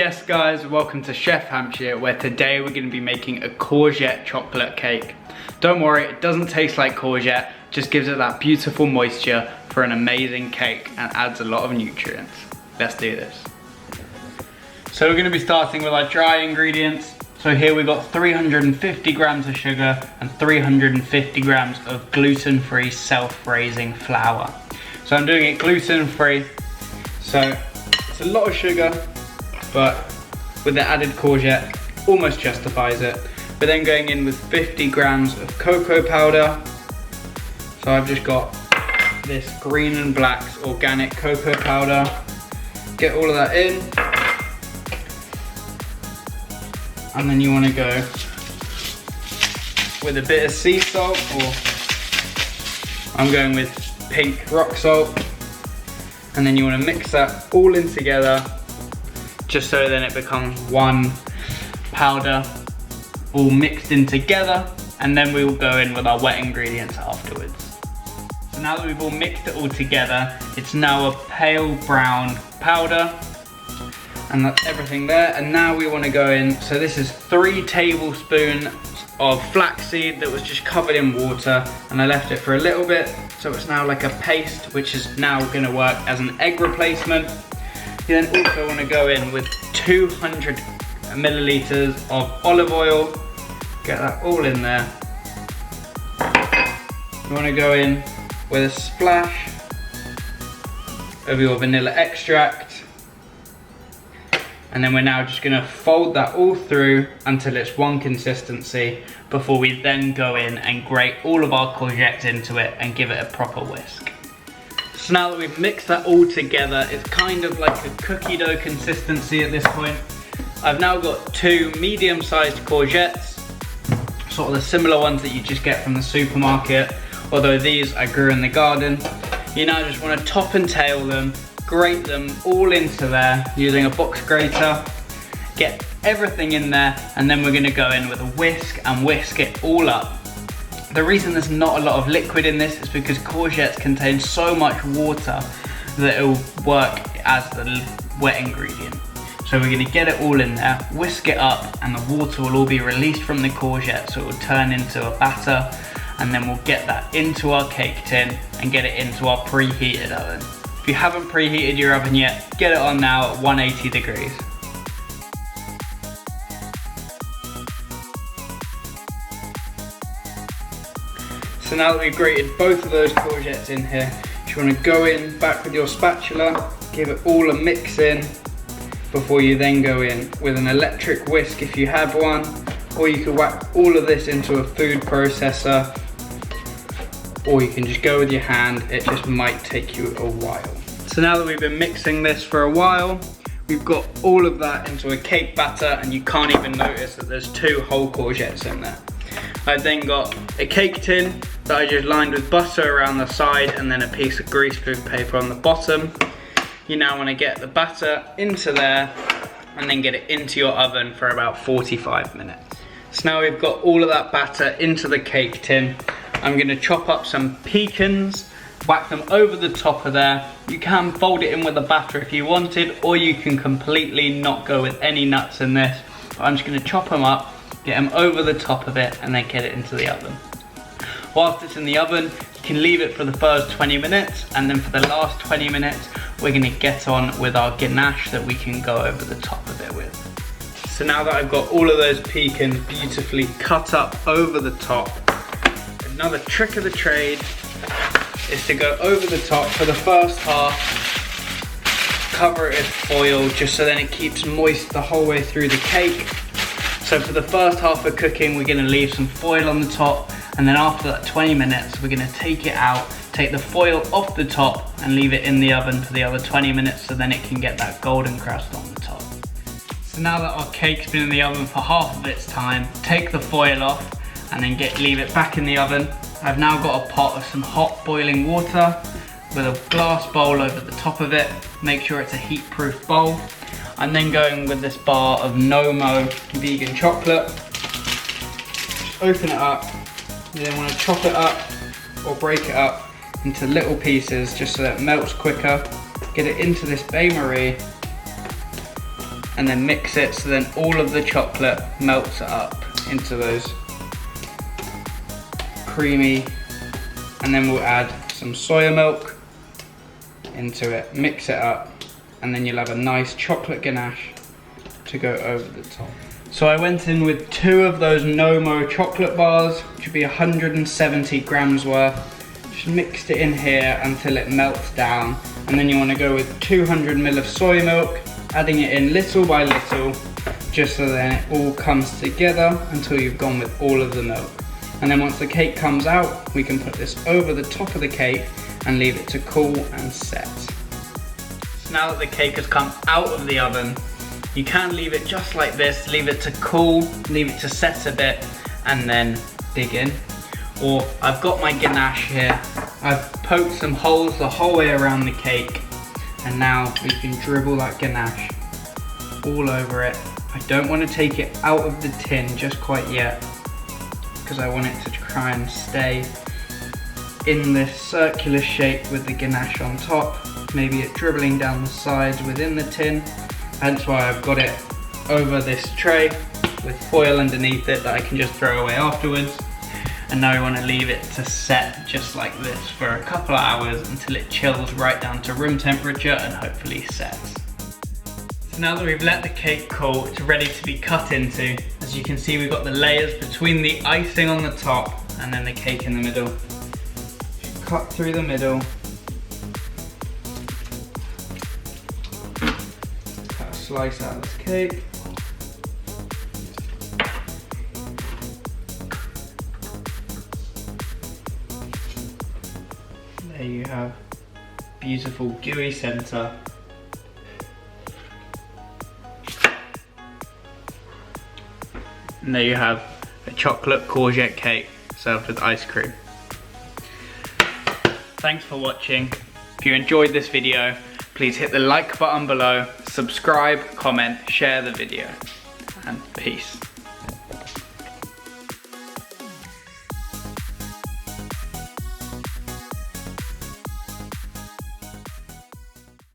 Yes guys, welcome to Chef Hampshire, where today we're going to be making a courgette chocolate cake. Don't worry, it doesn't taste like courgette, just gives it that beautiful moisture for an amazing cake and adds a lot of nutrients. Let's do this. So we're going to be starting with our dry ingredients. So here we've got 350 grams of sugar and 350 grams of gluten-free self-raising flour. So I'm doing it gluten-free, so it's a lot of sugar, but with the added courgette, almost justifies it. We're then going in with 50 grams of cocoa powder. So I've just got this Green and Black's organic cocoa powder. Get all of that in. And then you want to go with a bit of sea salt, or I'm going with pink rock salt. And then you want to mix that all in together, just so then it becomes one powder all mixed in together, and then we will go in with our wet ingredients afterwards. So now that we've all mixed it all together, it's now a pale brown powder, and that's everything there. And now we want to go in, so this is 3 tablespoons of flaxseed that was just covered in water, and I left it for a little bit, so it's now like a paste, which is now going to work as an egg replacement. You then also want to go in with 200 milliliters of olive oil. Get that all in there. You want to go in with a splash of your vanilla extract. And then we're now just going to fold that all through until it's one consistency, before we then go in and grate all of our courgettes into it and give it a proper whisk. So now that we've mixed that all together, it's kind of like a cookie dough consistency at this point. I've now got 2 medium-sized courgettes, sort of the similar ones that you just get from the supermarket, although these I grew in the garden. You now just want to top and tail them, grate them all into there using a box grater, get everything in there, and then we're going to go in with a whisk and whisk it all up. The reason there's not a lot of liquid in this is because courgettes contain so much water that it will work as the wet ingredient. So we're going to get it all in there, whisk it up, and the water will all be released from the courgette, so it will turn into a batter, and then we'll get that into our cake tin and get it into our preheated oven. If you haven't preheated your oven yet, get it on now at 180 degrees. So now that we've grated both of those courgettes in here, you want to go in back with your spatula, give it all a mix in, before you then go in with an electric whisk if you have one, or you could whack all of this into a food processor, or you can just go with your hand. It just might take you a while. So now that we've been mixing this for a while, we've got all of that into a cake batter, and you can't even notice that there's 2 whole courgettes in there. I've then got a cake tin that I just lined with butter around the side, and then a piece of grease food paper on the bottom. You now want to get the batter into there and then get it into your oven for about 45 minutes. So now we've got all of that batter into the cake tin. I'm going to chop up some pecans, whack them over the top of there. You can fold it in with the batter if you wanted, or you can completely not go with any nuts in this. But I'm just going to chop them up, get them over the top of it, and then get it into the oven. Whilst it's in the oven, you can leave it for the first 20 minutes, and then for the last 20 minutes, we're going to get on with our ganache that we can go over the top of it with. So now that I've got all of those pecans beautifully cut up over the top, another trick of the trade is to go over the top for the first half, cover it with foil just so then it keeps moist the whole way through the cake. So for the first half of cooking, we're going to leave some foil on the top, and then after that 20 minutes, we're going to take it out, take the foil off the top, and leave it in the oven for the other 20 minutes so then it can get that golden crust on the top. So now that our cake's been in the oven for half of its time, take the foil off and then leave it back in the oven. I've now got a pot of some hot boiling water with a glass bowl over the top of it. Make sure it's a heat-proof bowl. I'm then going with this bar of No-Mo vegan chocolate. Just open it up. You then want to chop it up or break it up into little pieces just so that it melts quicker. Get it into this bain-marie and then mix it so then all of the chocolate melts up into those creamy, and then we'll add some soy milk into it, mix it up, and then you'll have a nice chocolate ganache to go over the top. So I went in with 2 of those No-Mo chocolate bars, which would be 170 grams worth. Just mixed it in here until it melts down, and then you want to go with 200 ml of soy milk, adding it in little by little, just so then it all comes together until you've gone with all of the milk. And then once the cake comes out, we can put this over the top of the cake and leave it to cool and set. So now that the cake has come out of the oven, you can leave it just like this, leave it to cool, leave it to set a bit, and then dig in. Or I've got my ganache here. I've poked some holes the whole way around the cake, and now we can dribble that ganache all over it. I don't want to take it out of the tin just quite yet, because I want it to try and stay in this circular shape with the ganache on top, maybe it dribbling down the sides within the tin. Hence why I've got it over this tray with foil underneath it that I can just throw away afterwards. And now we want to leave it to set just like this for a couple of hours until it chills right down to room temperature and hopefully sets. So now that we've let the cake cool, it's ready to be cut into. As you can see, we've got the layers between the icing on the top and then the cake in the middle. Cut through the middle. Cut a slice out of this cake. There you have beautiful gooey center. And there you have a chocolate courgette cake served with ice cream. Thanks for watching. If you enjoyed this video, please hit the like button below, subscribe, comment, share the video, and peace.